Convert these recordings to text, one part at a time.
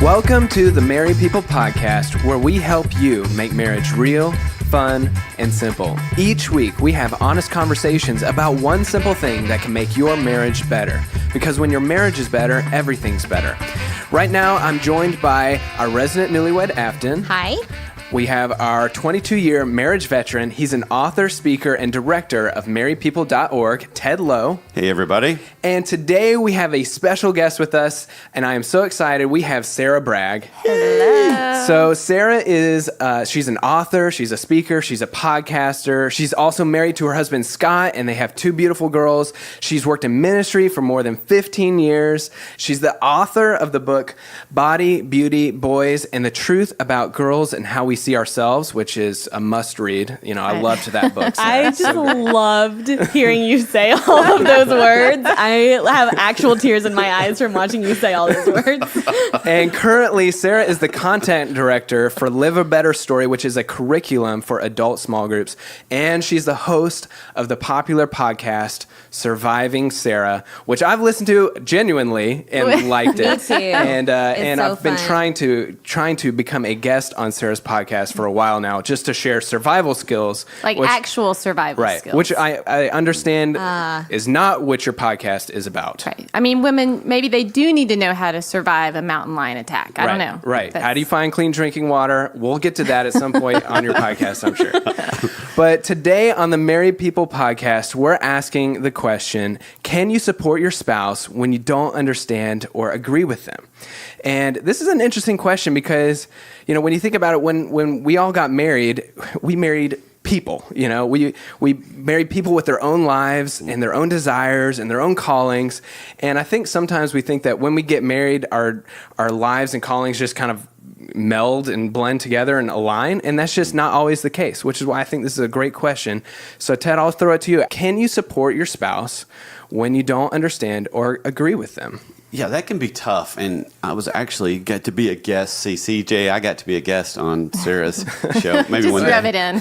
Welcome to the Married People Podcast, where we help you make marriage real, fun, and simple. Each week, we have honest conversations about one simple thing that can make your marriage better. Because when your marriage is better, everything's better. Right now, I'm joined by our resident newlywed, Afton. Hi. We have our 22-year marriage veteran. He's an author, speaker, and director of marriedpeople.org, Ted Lowe. Hey, everybody. And today we have a special guest with us, and I am so excited. We have Sarah Bragg. Hello. So Sarah is, she's an author, she's a speaker, she's a podcaster. She's also married to her husband, Scott, and they have two beautiful girls. She's worked in ministry for more than 15 years. She's the author of the book, Body, Beauty, Boys, and the Truth About Girls and How We See Ourselves, which is a must read. You know, I loved that book. Sarah. I just loved hearing you say all of those words. I have actual tears in my eyes from watching you say all those words. And currently, Sarah is the content director for Live a Better Story, which is a curriculum for adult small groups. And she's the host of the popular podcast, Surviving Sarah, which I've listened to genuinely and liked it. Me too. And so I've been fun. trying to become a guest on Sarah's podcast for a while now, just to share survival skills. Like actual survival skills. Which I understand is not what your podcast is about. Right. I mean, women, maybe they do need to know how to survive a mountain lion attack. I don't know. Right. How do you find clean drinking water? We'll get to that at some point on your podcast, I'm sure. But today on the Married People Podcast, we're asking the question, can you support your spouse when you don't understand or agree with them? And this is an interesting question because, you know, when you think about it, when we all got married, we married people. You know, we married people with their own lives and their own desires and their own callings. And I think sometimes we think that when we get married, our lives and callings just kind of meld and blend together and align. And that's just not always the case, which is why I think this is a great question. So Ted, I'll throw it to you. Can you support your spouse when you don't understand or agree with them? Yeah, that can be tough. And I was actually got to be a guest. See, CJ, I got to be a guest on Sarah's show. Maybe just one rub day. it in.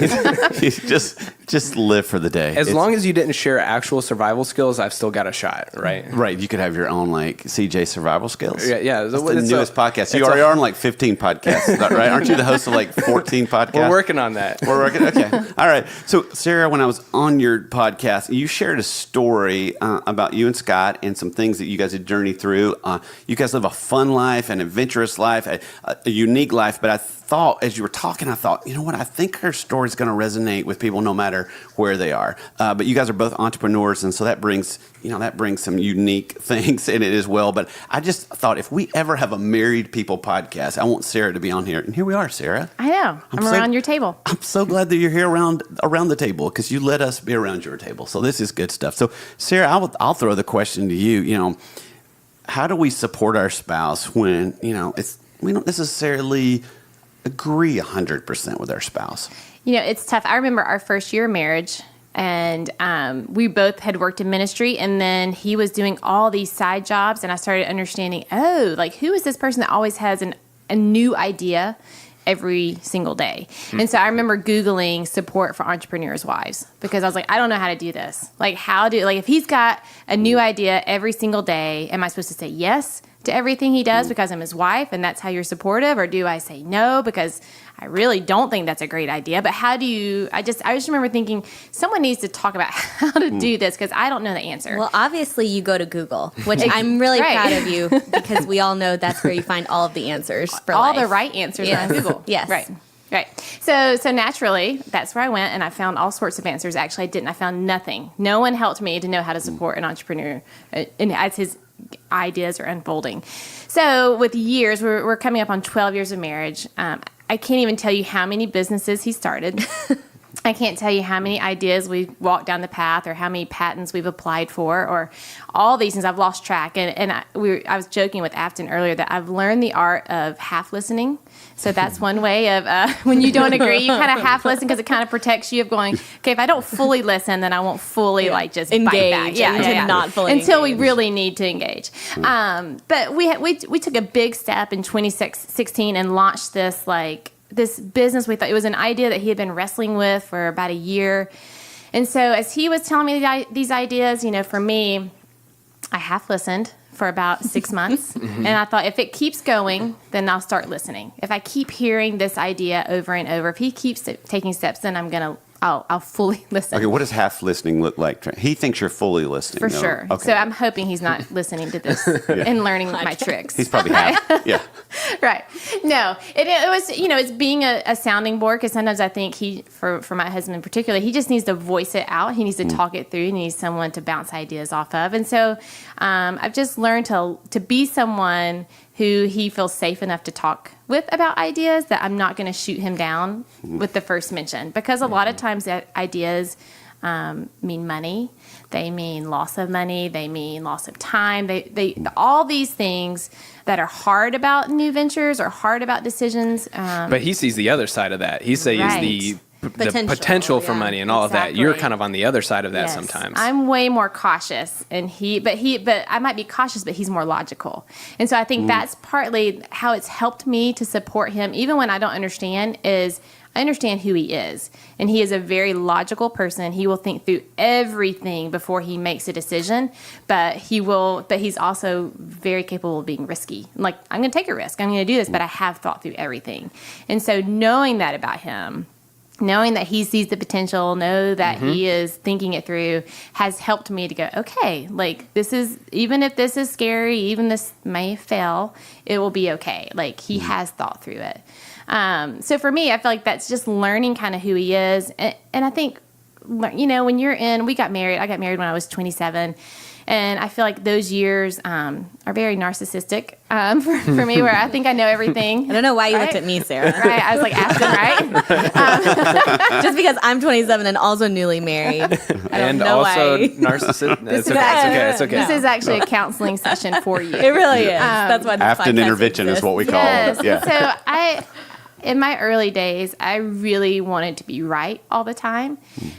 just live for the day. As long as you didn't share actual survival skills, I've still got a shot, right? Right. You could have your own, like, CJ survival skills. Yeah. That's the newest podcast. You already are on, like, 15 podcasts, is that right? Aren't you the host of, like, 14 podcasts? We're working on that. We're working? Okay. All right. So, Sarah, when I was on your podcast, you shared a story about you and Scott and some things that you guys had journeyed through. You guys live a fun life, an adventurous life, a unique life. But I thought, as you were talking, I thought, you know what? I think her story is going to resonate with people no matter where they are. But you guys are both entrepreneurs, and so that brings some unique things in it as well. But I just thought, if we ever have a Married People podcast, I want Sarah to be on here. And here we are, Sarah. I know. I'm around your table. I'm so glad that you're here around the table because you let us be around your table. So this is good stuff. So, Sarah, I'll throw the question to you. You know, how do we support our spouse when, you know, we don't necessarily agree 100% with our spouse? You know, it's tough. I remember our first year of marriage, and we both had worked in ministry, and then he was doing all these side jobs, and I started understanding, who is this person that always has a new idea every single day? And so I remember Googling support for entrepreneurs' wives because I was like, I don't know how to do this. Like, if he's got a new idea every single day, am I supposed to say yes to everything he does because I'm his wife and that's how you're supportive? Or do I say no because I really don't think that's a great idea? But how do you, I just remember thinking someone needs to talk about how to do this because I don't know the answer. Well, obviously you go to Google, which I'm really proud of you because we all know that's where you find all of the answers for all life. the right answers are on Google. Yes. Right. So naturally, that's where I went, and I found all sorts of answers. Actually, I didn't. I found nothing. No one helped me to know how to support an entrepreneur as his ideas are unfolding. So with years, we're coming up on 12 years of marriage. I can't even tell you how many businesses he started. I can't tell you how many ideas we've walked down the path or how many patents we've applied for or all these things. I've lost track. And I was joking with Afton earlier that I've learned the art of half listening. So that's one way of when you don't agree, you kind of half listen because it kind of protects you of going, okay, if I don't fully listen, then I won't fully just engage. Bite back. Not fully until engage. we really need to engage. But we took a big step in 2016 and launched this business. We thought it was an idea that he had been wrestling with for about a year. And so as he was telling me these ideas, for me, I half listened for about 6 months. And I thought, if it keeps going, then I'll start listening. If I keep hearing this idea over and over, if he keeps taking steps, then I'll fully listen. Okay, what does half listening look like? He thinks you're fully listening. For though. sure. Okay. So I'm hoping he's not listening to this and learning my tricks. He's probably half. Yeah. Right. No, it was, it's being a sounding board, because sometimes I think for my husband in particular, he just needs to voice it out. He needs to talk it through. He needs someone to bounce ideas off of. And so I've just learned to be someone who he feels safe enough to talk with about ideas, that I'm not going to shoot him down with the first mention. Because a lot of times that ideas mean money. They mean loss of money. They mean loss of time. They all these things that are hard about new ventures or hard about decisions. But he sees the other side of that. He sees the potential for money and all of that. You're kind of on the other side of that sometimes. I'm way more cautious, and but I might be cautious, but he's more logical. And so I think that's partly how it's helped me to support him, even when I don't understand, is I understand who he is. And he is a very logical person. He will think through everything before he makes a decision, but he's also very capable of being risky. Like, I'm going to take a risk. I'm going to do this, but I have thought through everything. And so knowing that about him, knowing that he sees the potential, know that he is thinking it through, has helped me to go, okay, like, this is, even if this is scary, even this may fail, it will be okay. Like, he has thought through it. So for me, I feel like that's just learning kind of who he is. And I think, when I got married when I was 27. And I feel like those years are very narcissistic for me, where I think I know everything. I don't know why you looked at me, Sarah. Right? I was like, Ashton, right? Just because I'm 27 and also newly married. And also narcissistic. It's okay. This is actually a counseling session for you. It really is. That's why this Afton podcast intervention exists. is what we call it. Yeah. So in my early days, I really wanted to be right all the time.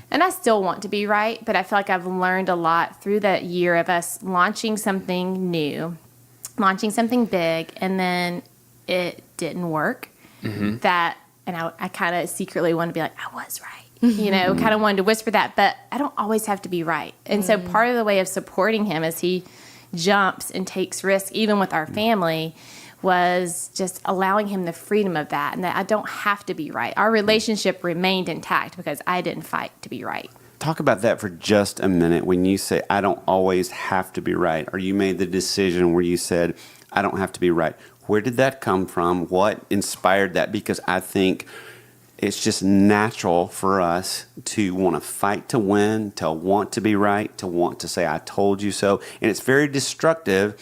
And I still want to be right, but I feel like I've learned a lot through that year of us launching something new, launching something big, and then it didn't work. And I kind of secretly wanted to be like, I was right. Kind of wanted to whisper that, but I don't always have to be right. And so part of the way of supporting him as he jumps and takes risks, even with our family, was just allowing him the freedom of that, and that I don't have to be right. Our relationship remained intact because I didn't fight to be right. Talk about that for just a minute. When you say, I don't always have to be right, or you made the decision where you said, I don't have to be right. Where did that come from? What inspired that? Because I think it's just natural for us to want to fight to win, to want to be right, to want to say, I told you so. And it's very destructive.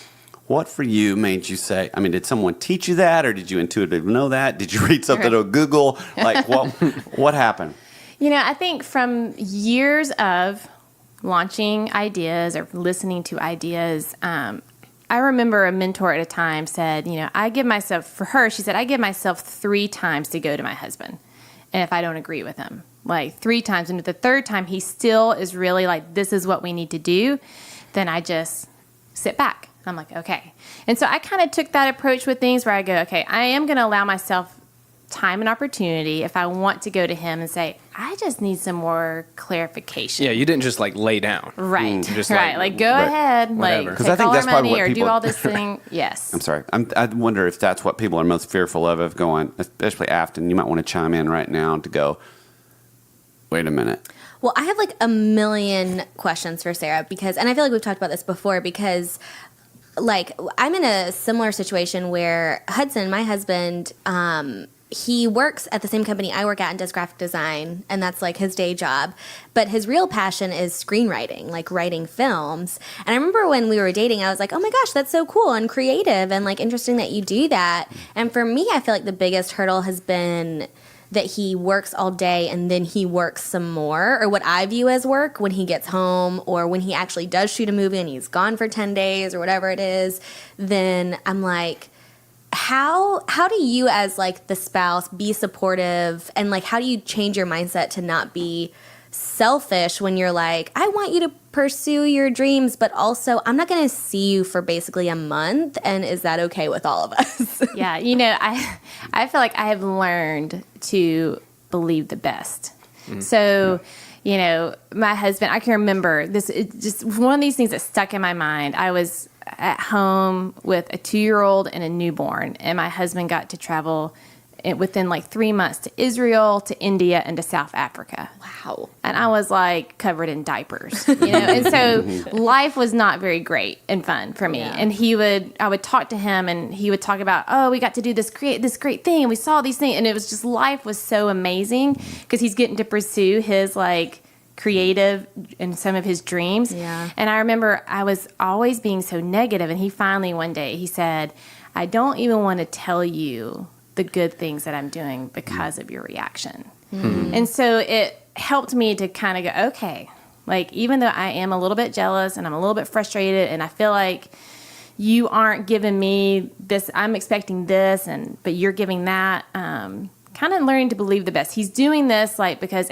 What for you made you say, did someone teach you that, or did you intuitively know that? Did you read something on Google? Like, what happened? I think from years of launching ideas or listening to ideas, I remember a mentor at a time said, I give myself 3 times to go to my husband. And if I don't agree with him, like 3 times, and if the third time he still is really like, this is what we need to do, then I just sit back. I'm like, okay. And so I kind of took that approach with things where I go, okay, I am going to allow myself time and opportunity if I want to go to him and say, I just need some more clarification. Yeah, you didn't just like lay down. Right. Just Like go ahead, whatever. like 'Cause take I think all that's our probably money what or people- do all this thing. Yes. I'm sorry. I wonder if that's what people are most fearful of going, especially Afton. You might want to chime in right now to go, wait a minute. Well, I have like a million questions for Sarah and I feel like we've talked about this before, because like I'm in a similar situation where Hudson, my husband, he works at the same company I work at and does graphic design, and that's like his day job. But his real passion is screenwriting, like writing films. And I remember when we were dating, I was like, oh my gosh, that's so cool and creative and like interesting that you do that. And for me, I feel like the biggest hurdle has been that he works all day and then he works some more, or what I view as work, when he gets home or when he actually does shoot a movie and he's gone for 10 days or whatever it is. Then I'm like, how do you as like the spouse be supportive, and like how do you change your mindset to not be selfish when you're like, I want you to pursue your dreams, but also I'm not going to see you for basically a month, and is that okay with all of us? Yeah, I feel like I have learned to believe the best. So, you know, my husband, I can remember this, it just one of these things that stuck in my mind. I was at home with a 2-year-old and a newborn, and my husband got to travel within like 3 months to Israel, to India, and to South Africa. Wow. And I was like covered in diapers, you know? And so life was not very great and fun for me. Yeah. And I would talk to him, and he would talk about, oh, we got to do this great thing, and we saw these things. And it was just, life was so amazing because he's getting to pursue his like creative and some of his dreams. Yeah. And I remember I was always being so negative, and he finally one day, he said, I don't even want to tell you the good things that I'm doing because of your reaction. And so it helped me to kind of go, okay, like, even though I am a little bit jealous and I'm a little bit frustrated and I feel like you aren't giving me this, I'm expecting this, but you're giving that, kind of learning to believe the best. He's doing this like because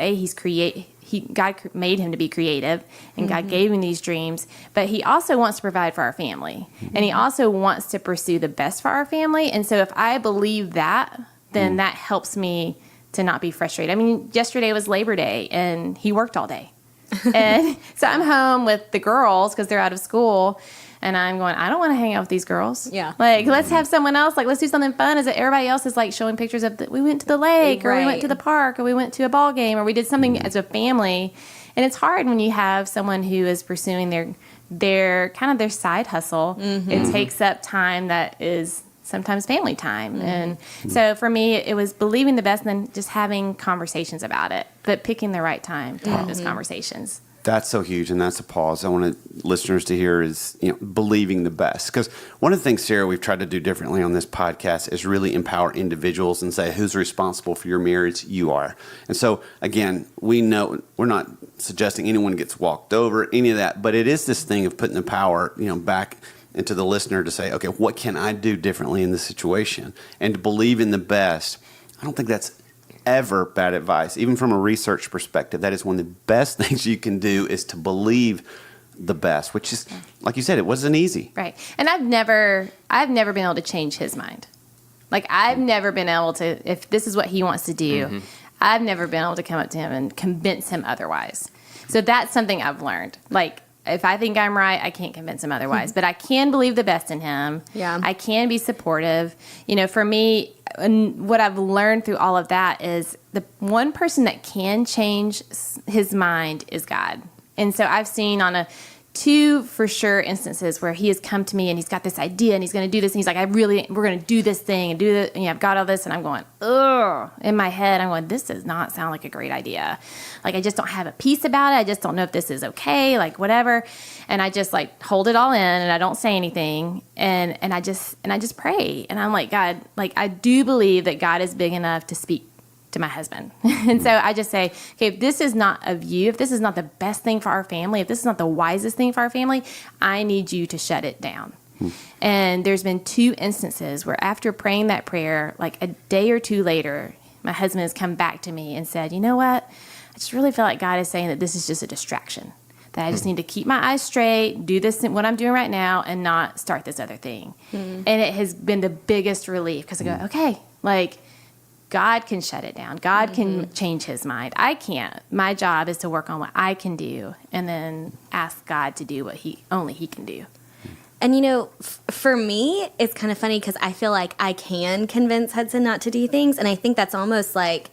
God made him to be creative, and God gave him these dreams, but he also wants to provide for our family, and he also wants to pursue the best for our family. And so if I believe that, then that helps me to not be frustrated. I mean, yesterday was Labor Day, and he worked all day. And so I'm home with the girls because they're out of school, and I'm going, I don't want to hang out with these girls. Yeah. Like, let's have someone else. Like, let's do something fun. As everybody else is like showing pictures of we went to the lake, or we went to the park, or we went to a ball game, or we did something as a family. And it's hard when you have someone who is pursuing their kind of their side hustle. It takes up time that is sometimes family time. And so for me, it was believing the best and then just having conversations about it, but picking the right time to have those conversations. That's so huge, and that's a pause I want listeners to hear is, believing the best. Because one of the things, Sarah, we've tried to do differently on this podcast is really empower individuals and say, who's responsible for your marriage? You are. And so, again, we know we're not suggesting anyone gets walked over, any of that, but it is this thing of putting the power, back into the listener to say, okay, what can I do differently in this situation? And to believe in the best. I don't think that's ever bad advice. Even from a research perspective, that is one of the best things you can do, is to believe the best, which is, like you said, it wasn't easy. Right. And I've never been able to change his mind. Like, I've never been able to, if this is what he wants to do, I've never been able to come up to him and convince him otherwise. So that's something I've learned. Like, if I think I'm right, I can't convince him otherwise. But I can believe the best in him. Yeah. I can be supportive. For me, and what I've learned through all of that is the one person that can change his mind is God. And so I've seen on 2 for sure instances where he has come to me and he's got this idea and he's going to do this. And he's like, we're going to do this thing and do this. And I've got all this. And I'm going, ugh. In my head, I'm going, this does not sound like a great idea. Like, I just don't have a peace about it. I just don't know if this is okay, like whatever. And I just like hold it all in and I don't say anything. And I just pray. And I'm like, God, like, I do believe that God is big enough to speak to my husband. And so I just say, okay, if this is not of you, if this is not the best thing for our family, if this is not the wisest thing for our family, I need you to shut it down. And there's been 2 instances where after praying that prayer, like a day or 2 later, my husband has come back to me and said, you know what? I just really feel like God is saying that this is just a distraction, that I just need to keep my eyes straight, do this, what I'm doing right now, and not start this other thing. And it has been the biggest relief because I go, okay, like, God can shut it down. God can change his mind. I can't. My job is to work on what I can do and then ask God to do what only he can do. And, for me, it's kind of funny because I feel like I can convince Hudson not to do things. And I think that's almost like,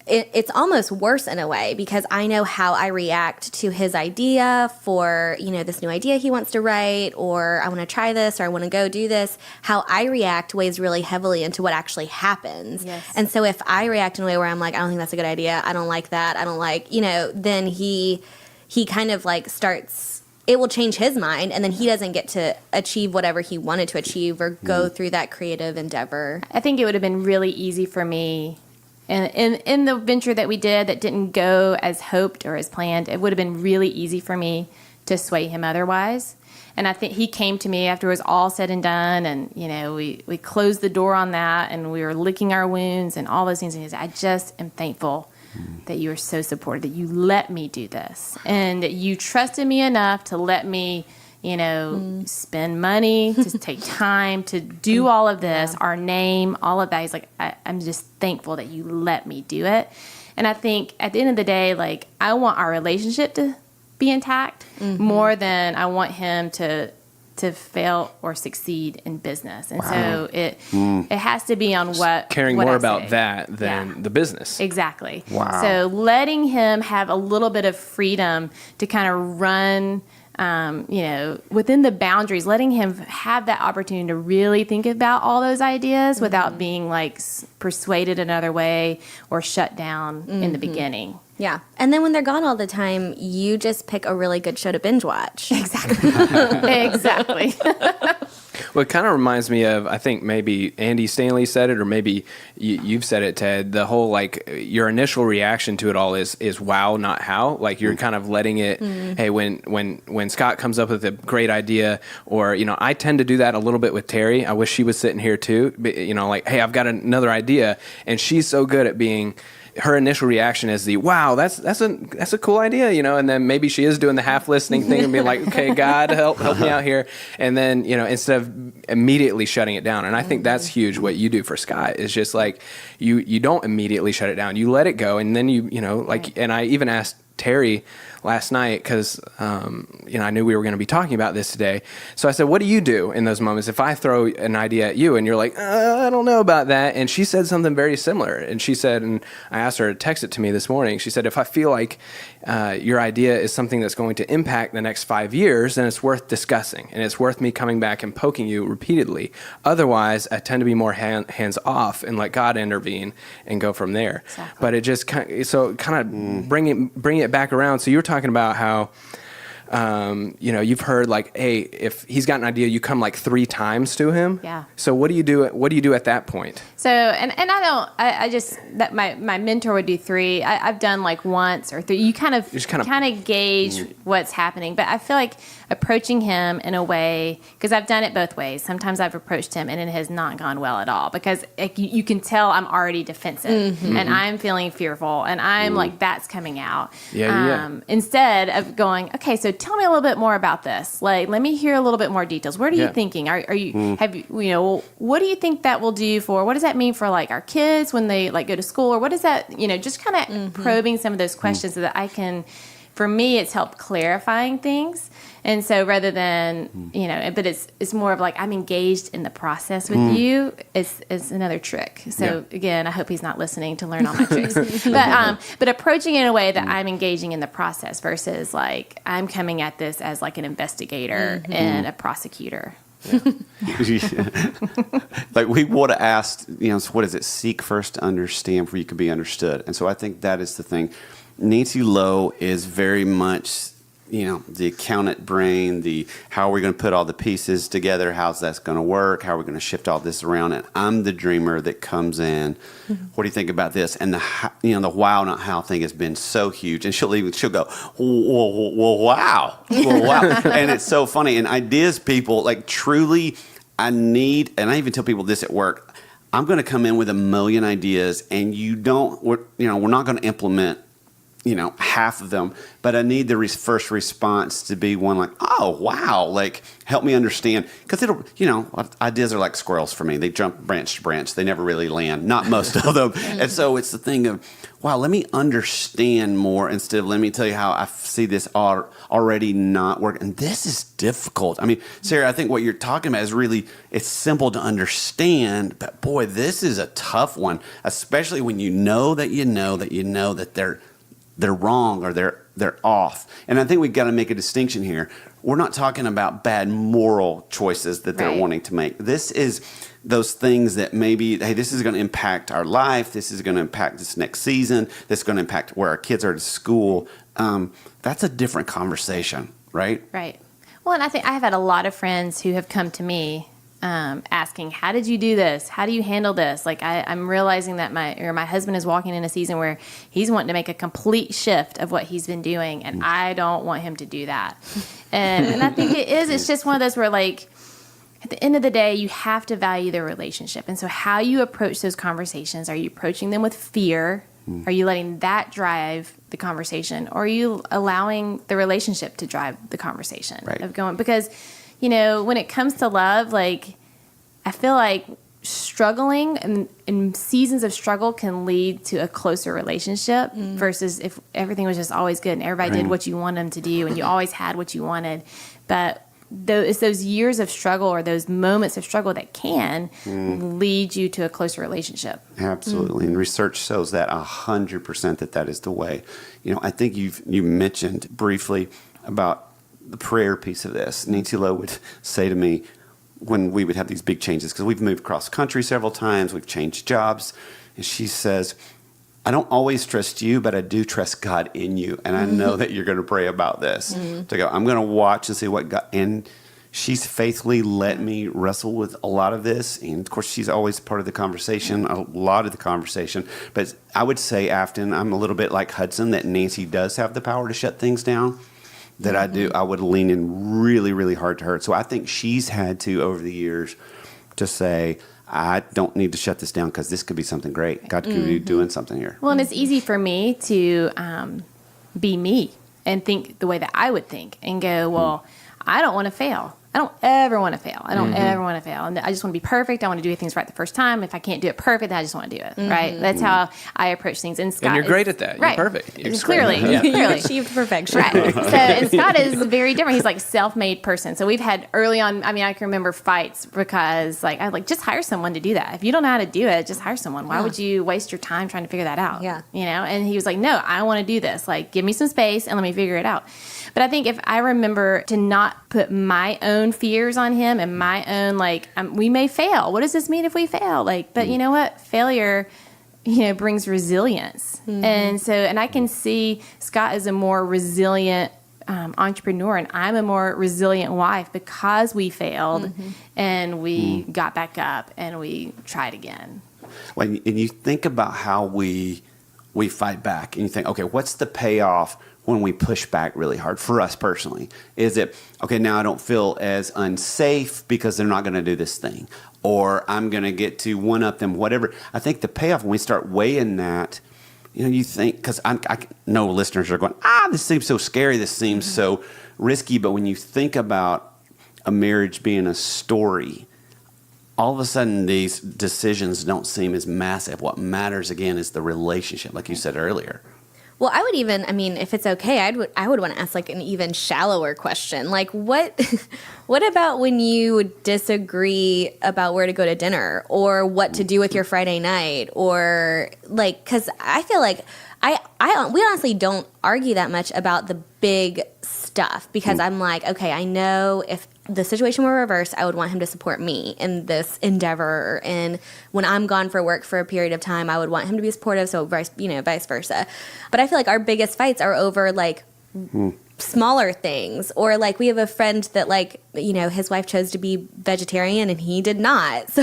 it's almost worse in a way because I know how I react to his idea for, this new idea he wants to write, or I want to try this, or I want to go do this. How I react weighs really heavily into what actually happens. Yes. And so if I react in a way where I'm like, I don't think that's a good idea, I don't like that, I don't like, then he kind of like starts, it will change his mind, and then he doesn't get to achieve whatever he wanted to achieve or go through that creative endeavor. I think it would have been really easy for me. And in the venture that we did that didn't go as hoped or as planned, it would have been really easy for me to sway him otherwise. And I think he came to me after it was all said and done, and we closed the door on that, and we were licking our wounds and all those things. And he said, I just am thankful that you are so supportive, that you let me do this, and that you trusted me enough to let me spend money, to take time to do all of this, our name, all of that. He's like, I'm just thankful that you let me do it. And I think at the end of the day, like, I want our relationship to be intact more than I want him to fail or succeed in business. And so it has to be on Caring what more I about say. that than the business. Exactly. Wow. So letting him have a little bit of freedom to kind of run, within the boundaries, letting him have that opportunity to really think about all those ideas without being like persuaded another way or shut down in the beginning. Yeah. And then when they're gone all the time, you just pick a really good show to binge watch. Exactly. Well, it kind of reminds me of, I think maybe Andy Stanley said it, or maybe you've said it, Ted. The whole, like, your initial reaction to it all is wow, not how. Like, you're kind of letting it, hey, when Scott comes up with a great idea, or, I tend to do that a little bit with Terry. I wish she was sitting here too. But, like, hey, I've got another idea. And she's so good at being, her initial reaction is wow, that's a cool idea, and then maybe she is doing the half listening thing and being like, okay, God, help me out here, and then instead of immediately shutting it down. And I think that's huge. What you do for Scott is just like you don't immediately shut it down, you let it go, and then and I even asked Terry last night because I knew we were going to be talking about this today. So I said, what do you do in those moments if I throw an idea at you and you're like, I don't know about that? And she said something very similar. And she said, and I asked her to text it to me this morning. She said, if I feel like your idea is something that's going to impact the next 5 years, then it's worth discussing and it's worth me coming back and poking you repeatedly. Otherwise, I tend to be more hands off and let God intervene and go from there. Exactly. But it just kind of bring it back around. So you were talking about how you've heard like, hey, if he's got an idea, you come like 3 times to him. Yeah. So what do you do at that point? So, I just, that my mentor would do 3. I've done like once or 3. You kind of gauge what's happening. But I feel like approaching him in a way, because I've done it both ways. Sometimes I've approached him and it has not gone well at all, because you can tell I'm already defensive and I'm feeling fearful and I'm like, that's coming out. Instead of going, okay, so tell me a little bit more about this. Like, let me hear a little bit more details. What are you thinking? Are you, have you, what do you think that will do for, what does that mean for like our kids when they like go to school, or what is that, just kind of probing some of those questions so that I can, for me, it's helped clarifying things. And so rather than, but it's more of like, I'm engaged in the process with you. It's another trick. So again, I hope he's not listening to learn all my tricks, but approaching it in a way that I'm engaging in the process versus like, I'm coming at this as like an investigator and a prosecutor. Like we would have asked, what is it? Seek first to understand before you can be understood. And so I think that is the thing. Nancy Lowe is very much, the accountant brain, how are we going to put all the pieces together? How's that's going to work? How are we going to shift all this around? And I'm the dreamer that comes in. What do you think about this? And the wow, not how thing has been so huge. And she'll go, well, wow. And it's so funny. And ideas, people, like truly, and I even tell people this at work, I'm going to come in with a million ideas and we're not going to implement half of them, but I need the first response to be one like, oh, wow, like, help me understand. Because ideas are like squirrels for me. They jump branch to branch. They never really land, not most of them. And so it's the thing of, wow, let me understand more instead of let me tell you how I see this already not work. And this is difficult. I mean, Sarah, I think what you're talking about is really, it's simple to understand, but boy, this is a tough one, especially when you know that they're wrong or they're off. And I think we've got to make a distinction here. We're not talking about bad moral choices that they're wanting to make. This is those things that maybe, hey, this is going to impact our life. This is going to impact this next season. This is going to impact where our kids are to school. That's a different conversation, right? Right. Well, and I think I've had a lot of friends who have come to me asking, how did you do this? How do you handle this? Like I'm realizing that my husband is walking in a season where he's wanting to make a complete shift of what he's been doing, and I don't want him to do that. And I think it's just one of those where like, at the end of the day, you have to value the relationship. And so how you approach those conversations, are you approaching them with fear? Are you letting that drive the conversation? Or are you allowing the relationship to drive the conversation of going? Because, when it comes to love, like, I feel like struggling and seasons of struggle can lead to a closer relationship versus if everything was just always good and everybody did what you wanted them to do and you always had what you wanted. But it's those years of struggle or those moments of struggle that can lead you to a closer relationship. Absolutely. And research shows that 100% that is the way. I think you mentioned briefly about the prayer piece of this. Nancy Lowe would say to me when we would have these big changes, because we've moved across country several times, we've changed jobs, and she says, I don't always trust you, but I do trust God in you. And I know that you're going to pray about this. So I go, I'm going to watch and see what God, and she's faithfully let me wrestle with a lot of this. And of course, she's always part of the conversation, a lot of the conversation. But I would say, Afton, I'm a little bit like Hudson, that Nancy does have the power to shut things down. That I would lean in really, really hard to her. So I think she's had to, over the years, to say, I don't need to shut this down because this could be something great. God could be doing something here. Well, and it's easy for me to be me and think the way that I would think and go, well, I don't want to fail. I don't ever want to fail. I don't ever want to fail. And I just want to be perfect. I want to do things right the first time. If I can't do it perfect, then I just want to do it. Right? That's how I approach things. And Scott, and you're great at that. Right. You're perfect. You're Clearly. You achieved perfection. Right. So, and Scott is very different. He's like self-made person. So we've had early on, I can remember fights because I just hire someone to do that. If you don't know how to do it, just hire someone. Why would you waste your time trying to figure that out? Yeah. And he was like, no, I want to do this. Give me some space and let me figure it out. But I think if I remember to not put my own fears on him and my own, we may fail. What does this mean if we fail? But you know what? Failure, brings resilience. And I can see Scott is a more resilient entrepreneur and I'm a more resilient wife because we failed and we got back up and we tried again. And you think about how we fight back and you think, okay, what's the payoff when we push back really hard for us personally? Is it, okay, now I don't feel as unsafe because they're not going to do this thing, or I'm going to get to one-up them, whatever. I think the payoff when we start weighing that, you think, because I know listeners are going, this seems so scary, this seems so risky, but when you think about a marriage being a story, all of a sudden these decisions don't seem as massive. What matters, again, is the relationship, like you said earlier. Well, I would even, if it's okay, I would want to ask an even shallower question. What about when you disagree about where to go to dinner or what to do with your Friday night, or because I feel like we honestly don't argue that much about the big stuff because I'm like, okay, I know if the situation were reversed, I would want him to support me in this endeavor. And when I'm gone for work for a period of time, I would want him to be supportive. So vice versa. But I feel like our biggest fights are over smaller things, or we have a friend that his wife chose to be vegetarian and he did not. So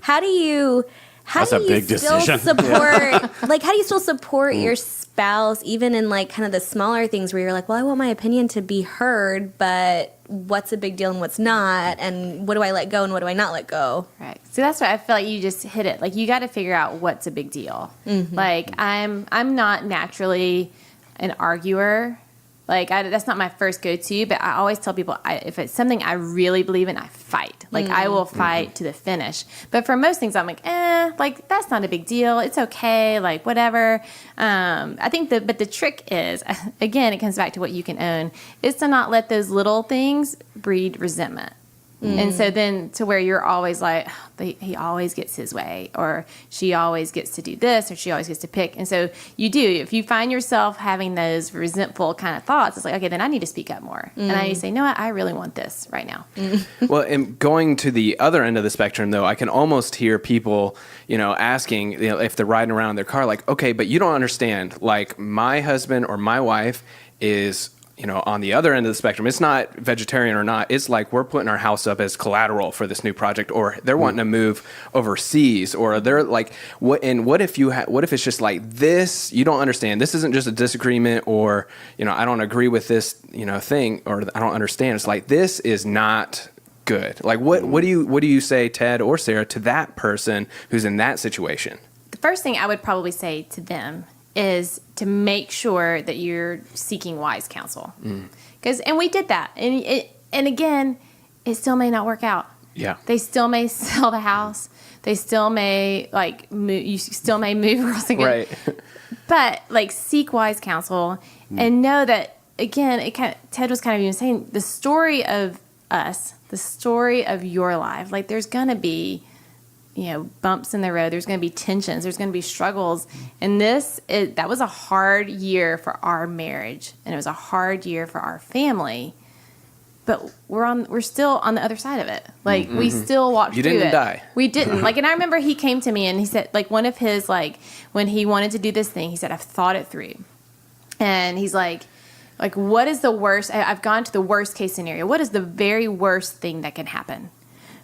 how do you still support how do you still support your spouse even in kind of the smaller things where you're like, well, I want my opinion to be heard, but what's a big deal and what's not, and what do I let go and what do I not let go? Right. So that's why I feel like you just hit it. You got to figure out what's a big deal. I'm not naturally an arguer. That's not my first go-to, but I always tell people if it's something I really believe in, I fight. I will fight to the finish. But for most things, I'm that's not a big deal. It's okay. Whatever. I think but the trick is, again, it comes back to what you can own, is to not let those little things breed resentment. And so then to where you're always he always gets his way, or she always gets to do this, or she always gets to pick. And so if you find yourself having those resentful kind of thoughts, it's okay, then I need to speak up more. And I need to say, no, I really want this right now. Well, and going to the other end of the spectrum, though, I can almost hear people, asking, if they're riding around in their car, okay, but you don't understand, my husband or my wife is on the other end of the spectrum. It's not vegetarian or not. It's we're putting our house up as collateral for this new project, or they're wanting to move overseas, or they're what if it's just this, you don't understand. This isn't just a disagreement, or, I don't agree with this, thing, or I don't understand. It's this is not good. What do you say, Ted or Sarah, to that person who's in that situation? The first thing I would probably say to them is to make sure that you're seeking wise counsel. And we did that. And again, it still may not work out. Yeah. They still may sell the house. They still may move. You still may move across the country. Right. But seek wise counsel and know that again. Ted was kind of even saying the story of us, the story of your life. There's gonna be, bumps in the road. There's gonna be tensions. There's gonna be struggles. And that was a hard year for our marriage, and it was a hard year for our family. But we're still on the other side of it. We still walked through it. You didn't die. We didn't. And I remember he came to me and he said, one of his, when he wanted to do this thing, he said, I've thought it through. And he's like, what is the worst? I've gone to the worst case scenario. What is the very worst thing that can happen?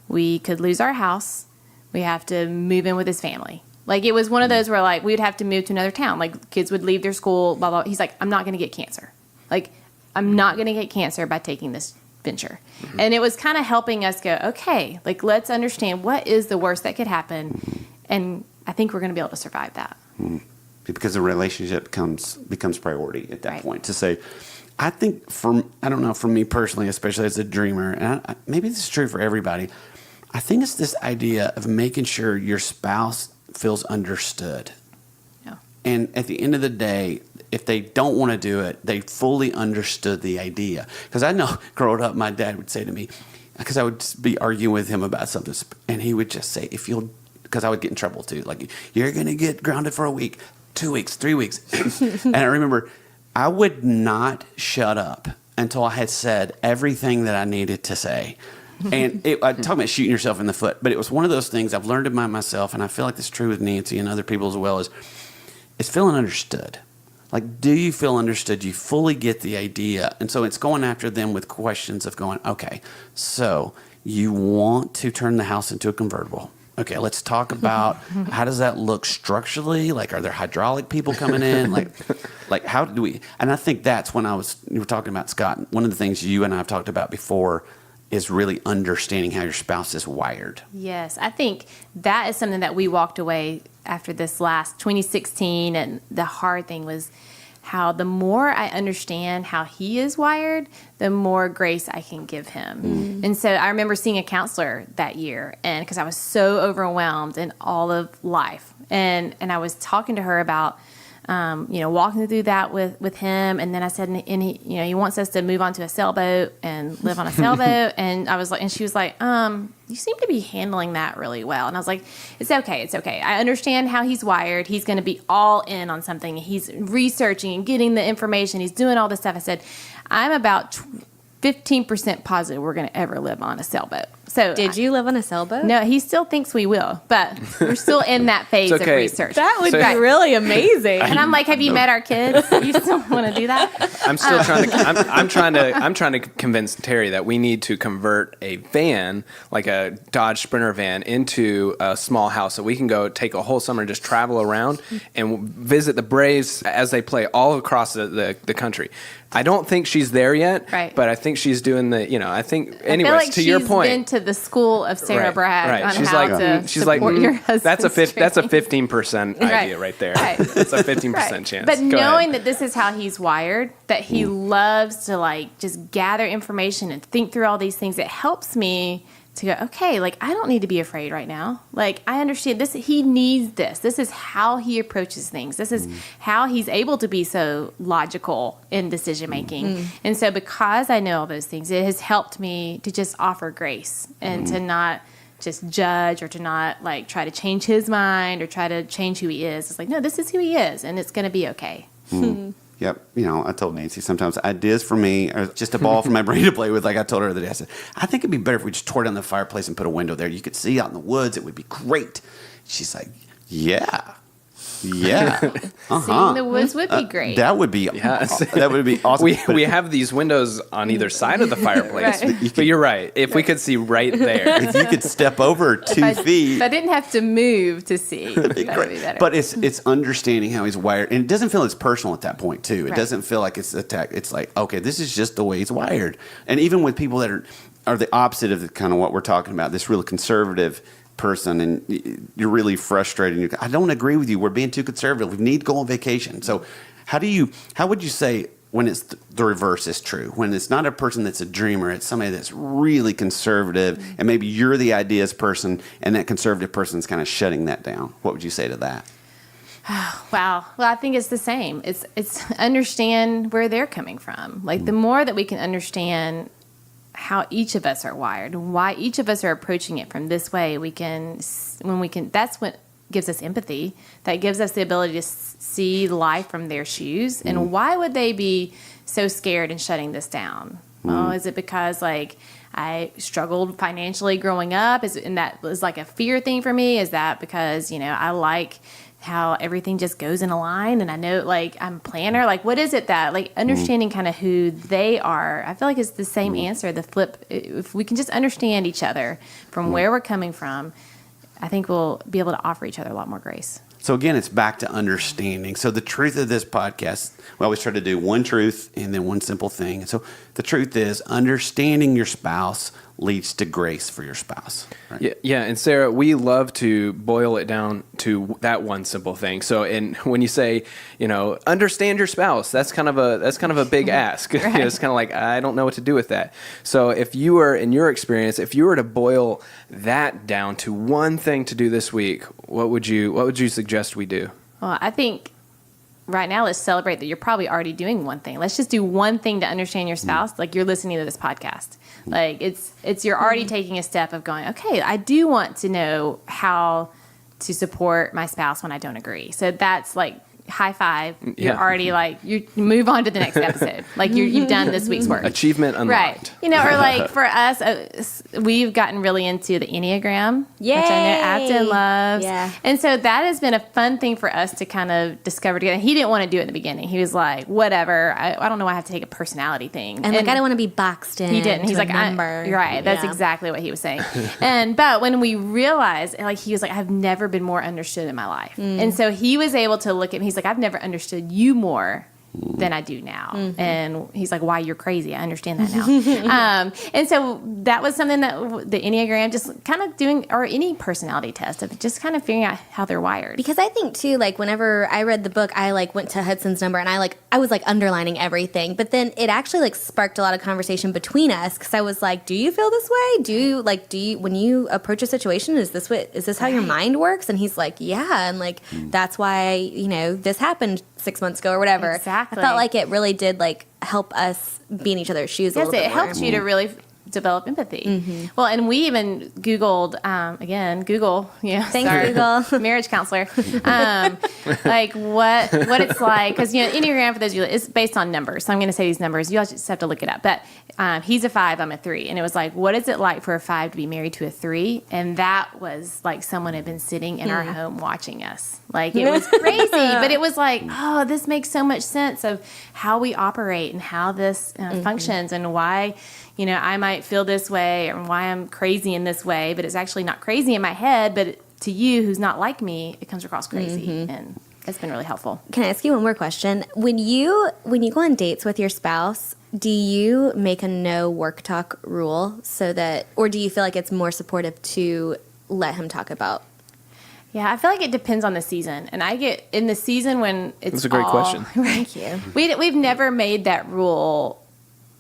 We could lose our house. We have to move in with his family. It was one of those where, we would have to move to another town. Kids would leave their school, blah, blah. He's like, I'm not going to get cancer. I'm not going to get cancer by taking this venture. And it was kind of helping us go, okay, let's understand what is the worst that could happen. And I think we're going to be able to survive that. Because the relationship becomes priority at that Right. point. To say, I think I don't know, for me personally, especially as a dreamer, and maybe this is true for everybody, I think it's this idea of making sure your spouse feels understood. Yeah. And at the end of the day, if they don't want to do it, they fully understood the idea. Because I know growing up, my dad would say to me, because I would be arguing with him about something, and he would just say, because I would get in trouble too, you're going to get grounded for a week, 2 weeks, 3 weeks. And I remember I would not shut up until I had said everything that I needed to say. And I'm talking about shooting yourself in the foot, but it was one of those things I've learned about myself, and I feel like it's true with Nancy and other people as well, is feeling understood. Do you feel understood? You fully get the idea. And so it's going after them with questions of going, okay, so you want to turn the house into a convertible. Okay, let's talk about how does that look structurally? Are there hydraulic people coming in? How do we? And I think that's when you were talking about, Scott, one of the things you and I have talked about before is really understanding how your spouse is wired. Yes, I think that is something that we walked away after this last 2016, and the hard thing was how the more I understand how he is wired, the more grace I can give him. And so I remember seeing a counselor that year, and because I was so overwhelmed in all of life, and I was talking to her about walking through that with him. And then I said, and he wants us to move on to a sailboat and live on a sailboat. And I was like, and she was like, you seem to be handling that really well. And I was like, it's okay. I understand how he's wired. He's going to be all in on something. He's researching and getting the information. He's doing all this stuff. I said, I'm about 15% positive we're going to ever live on a sailboat. So Did you live on a sailboat? No, he still thinks we will, but we're still in that phase of research. That would So- be really amazing. And I'm like, have you met our kids? You still want to do that? I'm still trying to. I'm trying to convince Terry that we need to convert a van, like a Dodge Sprinter van, into a small house so we can go take a whole summer and just travel around and visit the Braves as they play all across the country. I don't think she's there yet, Right. but I think she's doing the. I think. Anyways, I feel like to your point, she's been to the school of Sarah Bragg on She's how like, to she's support like, your husband's that's a dream. 15% Right. idea right there. Right. That's a 15% Right. chance. But Go knowing ahead. that this is how he's wired, that he loves to just gather information and think through all these things, it helps me to go, okay, I don't need to be afraid right now. I understand this. He needs this. This is how he approaches things. This is how he's able to be so logical in decision making. And so because I know all those things, it has helped me to just offer grace and to not just judge or to not try to change his mind or try to change who he is. It's no, this is who he is, and it's going to be okay. Yep. I told Nancy sometimes ideas for me are just a ball for my brain to play with. I told her the other day, I said, I think it'd be better if we just tore down the fireplace and put a window there. You could see out in the woods. It would be great. She's like, yeah. Seeing the woods would be great. That would be that would be awesome. We have these windows on either side of the fireplace, Right. but you're right. If we could see right there, if you could step over 2 feet. If I didn't have to move to see, that would be better. But it's understanding how he's wired, and it doesn't feel as personal at that point too. It Right. doesn't feel like it's attack. It's like, okay, this is just the way he's wired. And even with people that are the opposite of the kind of what we're talking about, this really conservative person, and you're really frustrated. And I don't agree with you. We're being too conservative. We need to go on vacation. So how would you say when it's the reverse is true. When it's not a person that's a dreamer, it's somebody that's really conservative, and maybe you're the ideas person, and that conservative person's kind of shutting that down. What would you say to that? Wow. Well, I think it's the same. It's understand where they're coming from. Like the more that we can understand how each of us are wired, why each of us are approaching it from this way, that's what gives us empathy. That gives us the ability to see life from their shoes. And why would they be so scared and shutting this down? Well, is it because like I struggled financially growing up? And that was like a fear thing for me? Is that because, I like how everything just goes in a line and I know like I'm a planner? Like what is it that like understanding kind of who they are? I feel like it's the same answer, the flip. If we can just understand each other from where we're coming from, I think we'll be able to offer each other a lot more grace. So again, it's back to understanding. So the truth of this podcast, we always try to do one truth and then one simple thing. So the truth is understanding your spouse leads to grace for your spouse. Right? Yeah. And Sarah, we love to boil it down to that one simple thing. So, and when you say, understand your spouse, that's kind of a big ask. Right. It's kind of like, I don't know what to do with that. So if you were, in your experience, if you were to boil that down to one thing to do this week, what would you suggest we do? Well, I think right now, let's celebrate that you're probably already doing one thing. Let's just do one thing to understand your spouse. Like you're listening to this podcast. Like it's you're already taking a step of going, okay, I do want to know how to support my spouse when I don't agree. So that's like high five. You're already like, you move on to the next episode. Like you've done this week's work. Achievement unlocked. Right. Or like for us, we've gotten really into the Enneagram, which I know Afton loves. Yeah. And so that has been a fun thing for us to kind of discover together. He didn't want to do it in the beginning. He was like, whatever. I don't know why I have to take a personality thing. And like, I don't want to be boxed in. He didn't. He's like, you're right. That's exactly what he was saying. But when we realized, like, he was like, I've never been more understood in my life. And so he was able to look at me. He's like, I've never understood you more than I do now. And he's like, why, you're crazy. I understand that now. And so that was something that the Enneagram, just kind of doing, or any personality test of just kind of figuring out how they're wired. Because I think too, like whenever I read the book, I like went to Hudson's number and I was like underlining everything, but then it actually like sparked a lot of conversation between us. Cause I was like, do you feel this way? Do you, when you approach a situation, is this how your mind works? And he's like, yeah. And like, that's why, this happened 6 months ago or whatever. Exactly. I felt like it really did like help us be in each other's shoes a little bit it more. helped you to really develop empathy. Well, and we even Googled, again, Google, Thanks, Google. marriage counselor, like what it's like, because Enneagram, for those of you, it's based on numbers. So I'm going to say these numbers. You all just have to look it up. But he's a 5, I'm a 3, and it was like, what is it like for a 5 to be married to a 3? And that was like someone had been sitting in our home watching us. Like it was crazy, but it was like, oh, this makes so much sense of how we operate and how this functions and why. I might feel this way or why I'm crazy in this way, but it's actually not crazy in my head. But to you, who's not like me, it comes across crazy. And it's been really helpful. Can I ask you one more question? When you go on dates with your spouse, do you make a no work talk rule or do you feel like it's more supportive to let him talk about? Yeah, I feel like it depends on the season. And I get in the season when it's That's a great question. Right. Thank you. We've never made that rule.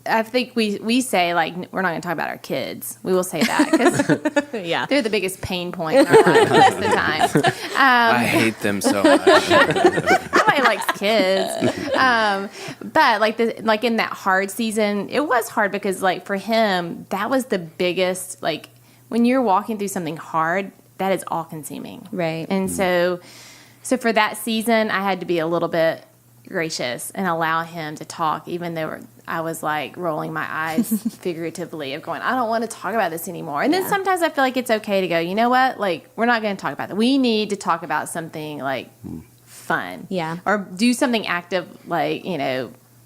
I think we say, like, we're not going to talk about our kids. We will say that because Yeah. they're the biggest pain point in our life most of the time. I hate them so much. Nobody likes kids. But like in that hard season, it was hard because like for him, that was the biggest, like when you're walking through something hard, that is all consuming. Right. And so for that season, I had to be a little bit gracious and allow him to talk, even though I was like rolling my eyes figuratively of going, I don't want to talk about this anymore. And then sometimes I feel like it's okay to go, you know what? Like, we're not going to talk about that. We need to talk about something like fun. Yeah. Or do something active, like,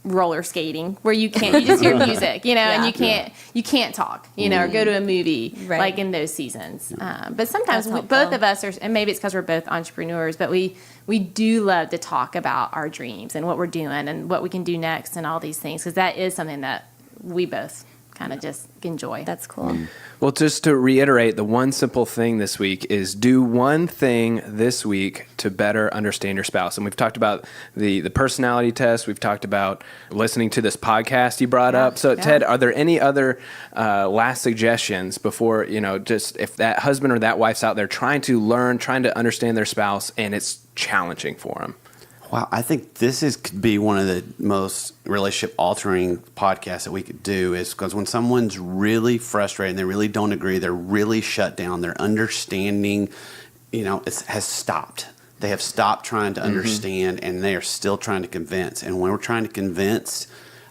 roller skating where you just hear music, and you can't talk, or go to a movie, Right. like in those seasons. But sometimes That's both helpful. of us are, and maybe it's because we're both entrepreneurs, but we do love to talk about our dreams and what we're doing and what we can do next and all these things, because that is something that we both kind of just enjoy. That's cool. Well, just to reiterate, the one simple thing this week is do one thing this week to better understand your spouse. And we've talked about the personality test. We've talked about listening to this podcast you brought up. So, Ted, are there any other last suggestions before, just if that husband or that wife's out there trying to understand their spouse and it's challenging for them? Wow, I think could be one of the most relationship altering podcasts that we could do, is because when someone's really frustrated and they really don't agree, they're really shut down, their understanding, has stopped. They have stopped trying to understand, and they are still trying to convince. And when we're trying to convince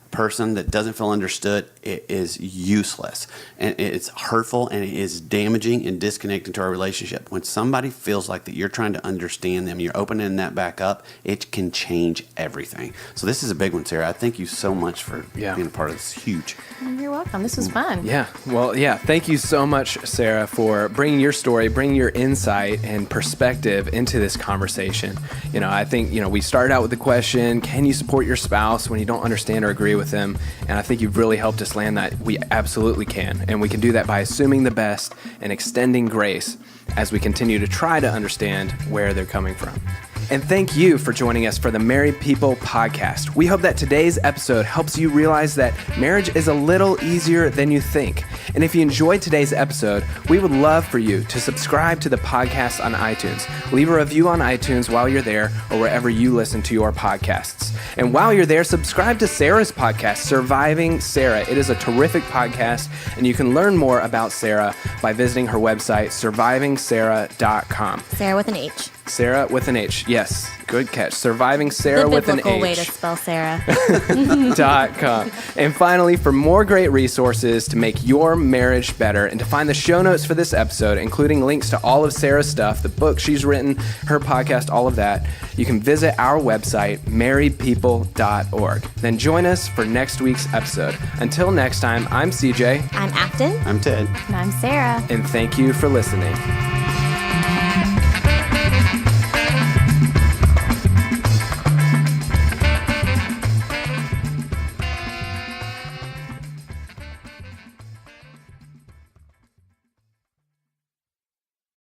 a person that doesn't feel understood, it is useless, and it's hurtful, and it is damaging and disconnecting to our relationship. When somebody feels like that you're trying to understand them, you're opening that back up, it can change everything. So this is a big one, Sarah. I thank you so much for being a part of this. Huge. You're welcome. This was fun. Yeah. Well, thank you so much, Sarah, for bringing your story, bringing your insight and perspective into this conversation. I think, we started out with the question, can you support your spouse when you don't understand or agree with them? And I think you've really helped us land that we absolutely can. And we can do that by assuming the best and extending grace as we continue to try to understand where they're coming from. And thank you for joining us for the Married People podcast. We hope that today's episode helps you realize that marriage is a little easier than you think. And if you enjoyed today's episode, we would love for you to subscribe to the podcast on iTunes. Leave a review on iTunes while you're there or wherever you listen to your podcasts. And while you're there, subscribe to Sarah's podcast, Surviving Sarah. It is a terrific podcast, and you can learn more about Sarah by visiting her website, survivingsarah.com. Sarah with an H. Sarah with an H. Yes, good catch. Surviving Sarah with an H. The biblical way to spell Sarah. .com. And finally, for more great resources to make your marriage better and to find the show notes for this episode, including links to all of Sarah's stuff, the book she's written, her podcast, all of that, you can visit our website, marriedpeople.org. Then join us for next week's episode. Until next time, I'm CJ. I'm Afton. I'm Ted. And I'm Sarah. And thank you for listening.